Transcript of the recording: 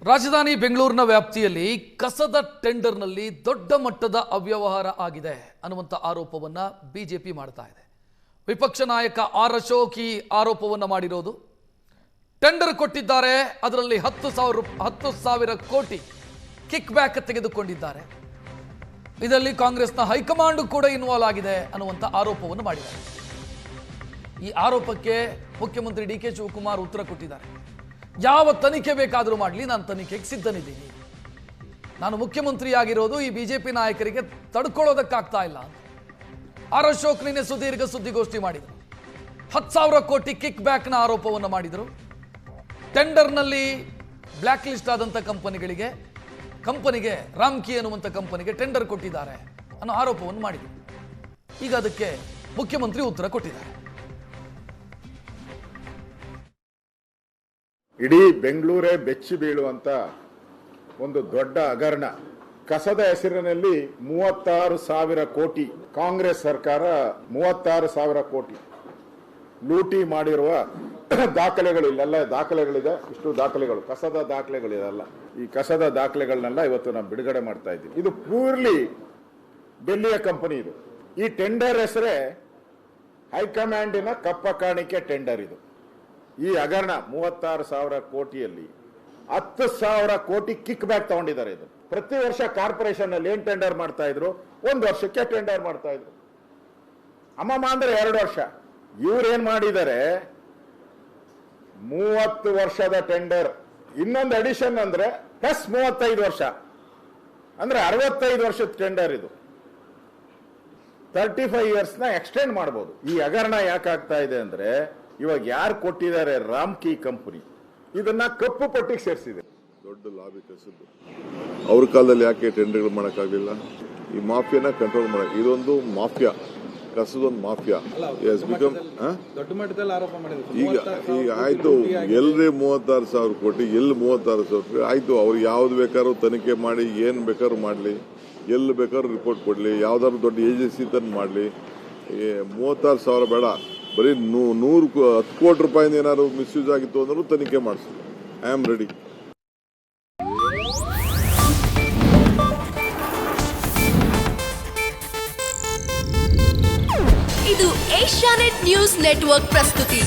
ರಾಜಧಾನಿ ಬೆಂಗಳೂರಿನ ವ್ಯಾಪ್ತಿಯಲ್ಲಿ ಕಸದ ಟೆಂಡರ್ನಲ್ಲಿ ದೊಡ್ಡ ಮಟ್ಟದ ಅವ್ಯವಹಾರ ಆಗಿದೆ ಅನ್ನುವಂಥ ಆರೋಪವನ್ನು ಬಿಜೆಪಿ ಮಾಡ್ತಾ ಇದೆ. ವಿಪಕ್ಷ ನಾಯಕ ಆರ್ ಅಶೋಕ್ ಈ ಆರೋಪವನ್ನು ಮಾಡಿರೋದು. ಟೆಂಡರ್ ಕೊಟ್ಟಿದ್ದಾರೆ, ಅದರಲ್ಲಿ 10,000 ಕೋಟಿ ಕಿಕ್ ಬ್ಯಾಕ್ ತೆಗೆದುಕೊಂಡಿದ್ದಾರೆ. ಇದರಲ್ಲಿ ಕಾಂಗ್ರೆಸ್ನ ಹೈಕಮಾಂಡ್ ಕೂಡ ಇನ್ವಾಲ್ವ್ ಆಗಿದೆ ಅನ್ನುವಂಥ ಆರೋಪವನ್ನು ಮಾಡಿದ್ದಾರೆ. ಈ ಆರೋಪಕ್ಕೆ ಮುಖ್ಯಮಂತ್ರಿ ಡಿ ಕೆ ಶಿವಕುಮಾರ್ ಉತ್ತರ ಕೊಟ್ಟಿದ್ದಾರೆ. ಯಾವ ತನಿಖೆ ಬೇಕಾದರೂ ಮಾಡಲಿ, ನಾನು ತನಿಖೆಗೆ ಸಿದ್ಧನಿದ್ದೀನಿ. ನಾನು ಮುಖ್ಯಮಂತ್ರಿ ಆಗಿರೋದು ಈ ಬಿಜೆಪಿ ನಾಯಕರಿಗೆ ತಡ್ಕೊಳ್ಳೋದಕ್ಕಾಗ್ತಾ ಇಲ್ಲ. ಆರ್ ಅಶೋಕ್ ನಿನ್ನೆ ಸುದೀರ್ಘ ಸುದ್ದಿಗೋಷ್ಠಿ ಮಾಡಿದರು. 10,000 ಕೋಟಿ ಕಿಕ್ ಬ್ಯಾಕ್ನ ಆರೋಪವನ್ನು ಮಾಡಿದರು. ಟೆಂಡರ್ನಲ್ಲಿ ಬ್ಲ್ಯಾಕ್ ಲಿಸ್ಟ್ ಆದಂಥ ಕಂಪನಿಗೆ ರಾಮ್ಕಿ ಅನ್ನುವಂಥ ಕಂಪನಿಗೆ ಟೆಂಡರ್ ಕೊಟ್ಟಿದ್ದಾರೆ ಅನ್ನೋ ಆರೋಪವನ್ನು ಮಾಡಿದರು. ಈಗ ಅದಕ್ಕೆ ಮುಖ್ಯಮಂತ್ರಿ ಉತ್ತರ ಕೊಟ್ಟಿದ್ದಾರೆ. ಇಡೀ ಬೆಂಗಳೂರೇ ಬೆಚ್ಚಿ ಬೀಳುವಂತ ಒಂದು ದೊಡ್ಡ ಹಗರಣ. ಕಸದ ಹೆಸರಿನಲ್ಲಿ 36,000 ಕೋಟಿ ಕಾಂಗ್ರೆಸ್ ಸರ್ಕಾರ 36,000 ಕೋಟಿ ಲೂಟಿ ಮಾಡಿರುವ ದಾಖಲೆಗಳು ಇಲ್ಲೆಲ್ಲ ದಾಖಲೆಗಳಿದೆ. ಇಷ್ಟು ದಾಖಲೆಗಳು ಕಸದ ದಾಖಲೆಗಳಿದೆಲ್ಲ. ಈ ಕಸದ ದಾಖಲೆಗಳನ್ನೆಲ್ಲ ಇವತ್ತು ನಾವು ಬಿಡುಗಡೆ ಮಾಡ್ತಾ ಇದ್ದೀವಿ. ಇದು ಪ್ಯೂರ್ಲಿ ಡೆಲ್ಲಿಯ ಕಂಪನಿ. ಇದು ಈ ಟೆಂಡರ್ ಹೆಸರೇ ಹೈಕಮಾಂಡಿನ ಕಪ್ಪ ಕಾಣಿಕೆ ಟೆಂಡರ್. ಇದು ಈ ಹಗರಣ 36,000 ಕೋಟಿಯಲ್ಲಿ 10,000 ಕೋಟಿ ಕಿಕ್ ಬ್ಯಾಕ್ ತಗೊಂಡಿದ್ದಾರೆ. ಇದು ಪ್ರತಿ ವರ್ಷ ಕಾರ್ಪೊರೇಷನ್ ಅಲ್ಲಿ ಏನ್ ಟೆಂಡರ್ ಮಾಡ್ತಾ ಇದ್ರು, 1 ವರ್ಷಕ್ಕೆ ಟೆಂಡರ್ ಮಾಡ್ತಾ ಇದ್ರು. ಅಮ್ಮಮ್ಮ ಅಂದ್ರೆ 2 ವರ್ಷ. ಇವ್ರೇನ್ ಮಾಡಿದ್ದಾರೆ, 30 ವರ್ಷದ ಟೆಂಡರ್, ಇನ್ನೊಂದು ಅಡಿಷನ್ ಅಂದ್ರೆ ಪ್ಲಸ್ 35 ವರ್ಷ ಅಂದ್ರೆ 65 ವರ್ಷದ ಟೆಂಡರ್. ಇದು 35 ಇಯರ್ಸ್ ನ ಎಕ್ಸ್ಟೆಂಡ್ ಮಾಡಬಹುದು. ಈ ಹಗರಣ ಯಾಕಾಗ್ತಾ ಇದೆ ಅಂದ್ರೆ, ಇವಾಗ ಯಾರು ಕೊಟ್ಟಿದ್ದಾರೆ ರಾಮ್ಕಿ ಕಂಪನಿ, ಇದನ್ನ ಕಪ್ಪು ಪಟ್ಟಿಗೆ ಸೇರಿಸಿದೆ. ದೊಡ್ಡ ಲಾಭಿ ಕಸದ್ದು ಅವ್ರ ಕಾಲದಲ್ಲಿ ಯಾಕೆ ಟೆಂಡರ್ಗಳು ಮಾಡೋಕ್ಕಾಗಲಿಲ್ಲ? ಈ ಮಾಫಿಯಾನ ಕಂಟ್ರೋಲ್ ಮಾಡಕ್ಕೆ ಇದೊಂದು ಮಾಫಿಯಾ, ಕಸದೊಂದು ಮಾಫಿಯಾ. ದೊಡ್ಡ ಮಟ್ಟದಲ್ಲಿ ಆರೋಪ ಮಾಡಿದ್ರು. ಈಗ ಆಯ್ತು, ಎಲ್ರಿ 36,000 ಕೋಟಿ, ಎಲ್ಲಿ 36,000 ಕೋಟಿ ಆಯ್ತು. ಅವ್ರು ಯಾವ್ದು ಬೇಕಾದ್ರೂ ತನಿಖೆ ಮಾಡಿ, ಏನ್ ಬೇಕಾದ್ರೂ ಮಾಡ್ಲಿ, ಎಲ್ಲಿ ಬೇಕಾದ್ರೂ ರಿಪೋರ್ಟ್ ಕೊಡ್ಲಿ, ಯಾವ್ದಾದ್ರು ದೊಡ್ಡ ಏಜೆನ್ಸಿ ತಂದು ಮಾಡ್ಲಿ. 36,000 ಬೇಡ, ಬರೀ 10 ಕೋಟಿ ರೂಪಾಯಿಂದ ಏನಾದ್ರು ಮಿಸ್ಯೂಸ್ ಆಗಿತ್ತು ಅಂದ್ರೂ ತನಿಖೆ ಮಾಡಿಸಿ. I am ready. ಇದು ಏಷ್ಯಾನೆಟ್ ನ್ಯೂಸ್ ನೆಟ್ವರ್ಕ್ ಪ್ರಸ್ತುತಿ.